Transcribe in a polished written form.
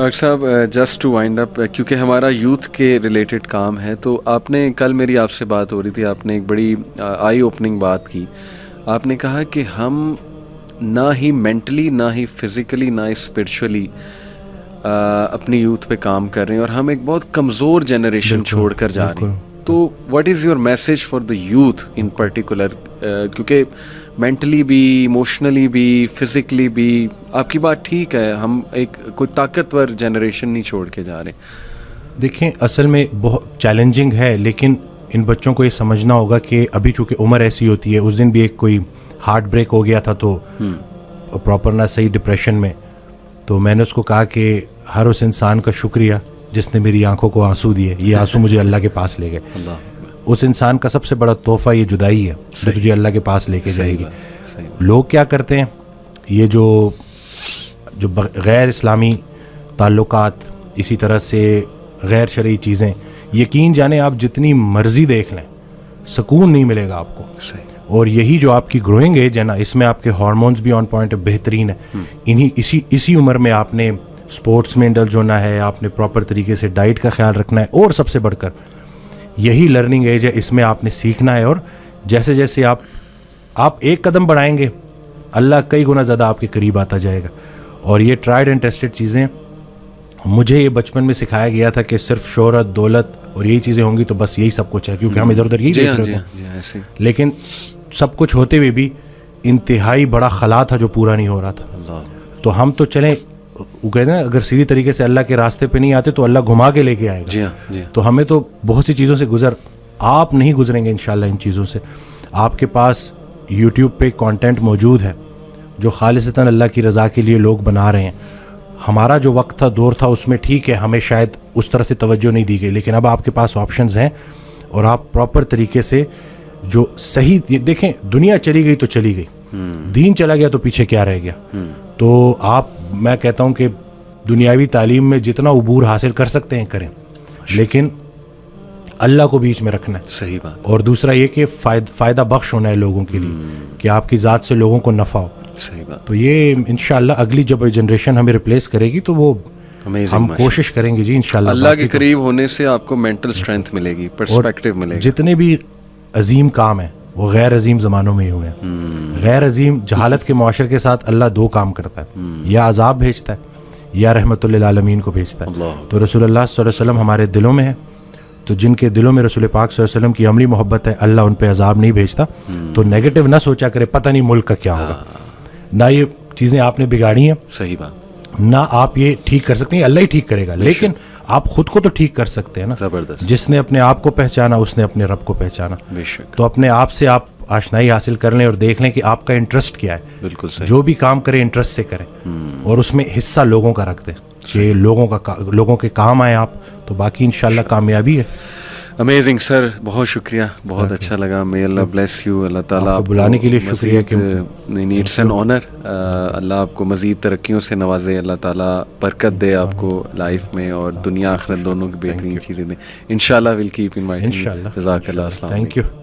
Doctor صاحب just to wind اپ، کیونکہ ہمارا یوتھ کے ریلیٹڈ کام ہے، تو آپ نے کل میری آپ سے بات ہو رہی تھی، آپ نے ایک بڑی آئی اوپننگ بات کی. آپ نے کہا کہ ہم نہ ہی مینٹلی، نہ ہی فزیکلی، نہ ہی اسپرچولی اپنی یوتھ پہ کام کر رہے ہیں، اور ہم ایک بہت کمزور جنریشن چھوڑ کر جا رہے ہیں. تو what is your message for the youth in particular? کیونکہ مینٹلی بھی، ایموشنلی بھی، فزیکلی بھی آپ کی بات ٹھیک ہے، ہم ایک کوئی طاقتور جنریشن نہیں چھوڑ کے جا رہے. دیکھیں اصل میں بہت چیلنجنگ ہے، لیکن ان بچوں کو یہ سمجھنا ہوگا کہ ابھی چونکہ عمر ایسی ہوتی ہے. اس دن بھی ایک کوئی ہارٹ بریک ہو گیا تھا تو پراپر نہ صحیح ڈپریشن میں، تو میں نے اس کو کہا کہ ہر اس انسان کا شکریہ جس نے میری آنکھوں کو آنسو دیے، یہ آنسو مجھے اللہ کے پاس لے گئے. اس انسان کا سب سے بڑا تحفہ یہ جدائی ہے جو تجھے اللہ کے پاس لے کے جائے گی. لوگ کیا کرتے ہیں، یہ جو غیر اسلامی تعلقات، اسی طرح سے غیر شرعی چیزیں، یقین جانیں آپ جتنی مرضی دیکھ لیں سکون نہیں ملے گا آپ کو. اور یہی جو آپ کی گروئنگ ایج ہے نا، اس میں آپ کے ہارمونز بھی آن پوائنٹ بہترین ہے. اسی عمر میں آپ نے سپورٹس میں انڈلج ہونا ہے، آپ نے پراپر طریقے سے ڈائٹ کا خیال رکھنا ہے، اور سب سے بڑھ کر یہی لرننگ ایج ہے، اس میں آپ نے سیکھنا ہے. اور جیسے جیسے آپ ایک قدم بڑھائیں گے اللہ کئی گنا زیادہ آپ کے قریب آتا جائے گا. اور یہ ٹرائیڈ اینڈ ٹیسٹڈ چیزیں، مجھے یہ بچپن میں سکھایا گیا تھا کہ صرف شہرت، دولت اور یہی چیزیں ہوں گی تو بس یہی سب کچھ ہے، کیونکہ ہم ادھر ادھر یہی دیکھ رہے تھے. لیکن سب کچھ ہوتے ہوئے بھی انتہائی بڑا خلا تھا جو پورا نہیں ہو رہا تھا. تو ہم تو چلیں، وہ کہتے ہیں نا اگر سیدھی طریقے سے اللہ کے راستے پہ نہیں آتے تو اللہ گھما کے لے کے آئے گا. تو ہمیں تو بہت سی چیزوں سے آپ نہیں گزریں گے انشاءاللہ ان چیزوں سے. آپ کے پاس یوٹیوب پہ کانٹینٹ موجود ہے جو خالصتاً اللہ کی رضا کے لیے لوگ بنا رہے ہیں. ہمارا جو وقت تھا، دور تھا، اس میں ٹھیک ہے ہمیں شاید اس طرح سے توجہ نہیں دی گئی، لیکن اب آپ کے پاس آپشنز ہیں اور آپ پراپر طریقے سے جو صحیح دیکھیں. دنیا چلی گئی تو چلی گئی، دین چلا گیا تو پیچھے کیا رہ گیا. تو میں کہتا ہوں کہ دنیاوی تعلیم میں جتنا عبور حاصل کر سکتے ہیں کریں، لیکن اللہ کو بیچ میں رکھنا ہے. صحیح بات. اور دوسرا یہ کہ فائدہ بخش ہونا ہے لوگوں کے لیے، کہ آپ کی ذات سے لوگوں کو نفع ہو. صحیح بات. تو یہ انشاءاللہ اگلی جب جنریشن ہمیں ریپلیس کرے گی تو وہ ہم کوشش کریں گے جی انشاءاللہ. اللہ کے قریب ہونے سے آپ کو مینٹل اسٹرینتھ ملے گی، پرسپیکٹیو ملے گا. جتنے بھی عظیم کام ہیں وہ غیر عظیم زمانوں میں ہی ہوئے ہیں. غیر عظیم جہالت کے معاشرے کے ساتھ اللہ دو کام کرتا ہے، یا عذاب بھیجتا ہے یا رحمت للعالمین کو بھیجتا ہے. تو رسول اللہ صلی اللہ علیہ وسلم ہمارے دلوں میں ہے، تو جن کے دلوں میں رسول پاک صلی اللہ علیہ وسلم کی عملی محبت ہے اللہ ان پہ عذاب نہیں بھیجتا. تو نیگیٹو نہ سوچا کرے پتہ نہیں ملک کا کیا ہوگا. نہ یہ چیزیں آپ نے بگاڑی ہیں، صحیح بات، نہ آپ یہ ٹھیک کر سکتے ہیں، اللہ ہی ٹھیک کرے گا. لیکن آپ خود کو تو ٹھیک کر سکتے ہیں نا. زبردست. جس نے اپنے آپ کو پہچانا اس نے اپنے رب کو پہچانا. بے شک. تو اپنے آپ سے آپ آشنائی حاصل کر لیں اور دیکھ لیں کہ آپ کا انٹرسٹ کیا ہے. بالکل صحیح. جو بھی کام کریں انٹرسٹ سے کریں، اور اس میں حصہ لوگوں کا رکھ دیں کہ لوگوں کے کام آئیں آپ، تو باقی انشاءاللہ کامیابی ہے. امیزنگ سر، بہت شکریہ، بہت اچھا لگا. may اللہ بلیس یو. اللہ تعالیٰ آپ کو بلانے کے لیے شکریہ. کہ نہیں اٹس این آنر. اللہ آپ کو مزید ترقیوں سے نوازے، اللہ تعالیٰ برکت دے آپ کو لائف میں، اور دنیا آخرت دونوں کی بہترین چیزیں دیں انشاءاللہ. Will keep in mind. انشاءاللہ. جزاک اللہ. السلام علیکم. Thank you.